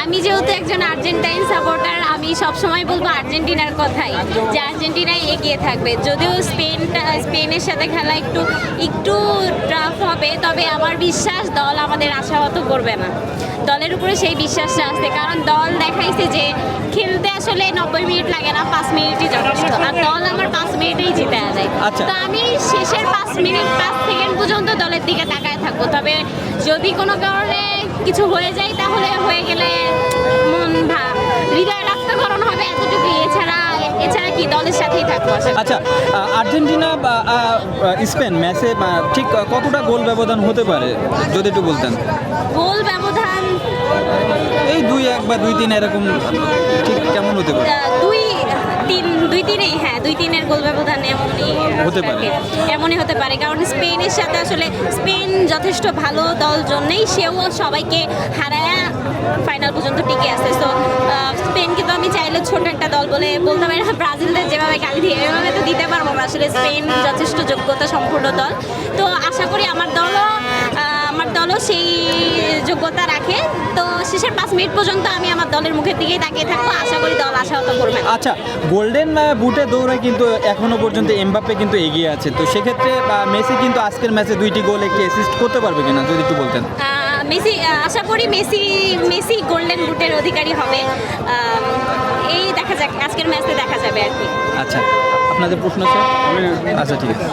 আমি যেহেতু একজন আর্জেন্টাইন সাপোর্টার, আমি সবসময় বলবো আর্জেন্টিনার কথাই, যে আর্জেন্টিনাই এগিয়ে থাকবে। যদিও স্পেনের সাথে খেলা একটু একটু টাফ হবে, তবে আমার বিশ্বাস দল আমাদের আশাহত করবে না। দলের উপরে সেই বিশ্বাসটা আছে, কারণ দল দেখাইছে যে খেলতে আসলে 90 মিনিট লাগে না, 5 মিনিটই যথেষ্ট। আর দল আমার 5 মিনিটেই জিতে যায়। আচ্ছা। তো আমি শেষের 5 মিনিট 5 সেকেন্ড পর্যন্ত দলের দিকে তাকায় থাকবো। তবে যদি কোনো কারণে কিছু হয়ে যায়, তাহলে হয়ে গেলে হৃদয় রক্তকরণ হবে, এতটুকু। এছাড়া কি, দলের সাথেই থাকবো আশা করি। আচ্ছা, আর্জেন্টিনা বা স্পেন ম্যাচে ঠিক কতটা গোল ব্যবধান হতে পারে যদি একটু বলতেন? গোল ব্যবধান এই 2-1 বা 2-3 এরকম ঠিক কেমন হতে পারে? 2-3, হ্যাঁ 2-3-এর গোল ব্যবধান হতে পারে। এমনই হতে পারে, কারণ স্পেনের সাথে আসলে স্পেন যথেষ্ট ভালো দল জন্যই সেও সবাইকে হারায় ফাইনাল পর্যন্ত টিকে আছে। তো স্পেনকে তো আমি চাইলে ছোট একটা দল বলে বলতে পারি না, ব্রাজিলদের যেভাবে গালি দিয়ে এভাবে তো দিতে পারবো না। আসলে স্পেন যথেষ্ট যোগ্যতা সম্পূর্ণ দল। তো আশা করি আমার দলও সেই যোগ্যতা রাখে। তো শেষের 5 মিনিট পর্যন্ত আমি আমার দলের মুখের দিকেই তাকিয়ে থাকবো, আশা করি দল আশাহত করবে না। আচ্ছা, গোল্ডেন বুটে দৌড়ে কিন্তু এখনো পর্যন্ত এমবাপ্পে কিন্তু এগিয়ে আছে। তো সেক্ষেত্রে মেসি কিন্তু আজকের ম্যাচে 2টি গোল একটি অ্যাসিস্ট করতে পারবে কিনা যদি একটু বলতেন? মেসি, আশা করি মেসি গোল্ডেন বুটের অধিকারী হবে। এই দেখা যাক, আজকের ম্যাচে দেখা যাবে আর কি। আচ্ছা, আপনাদের প্রশ্ন আছে? আচ্ছা, ঠিক আছে।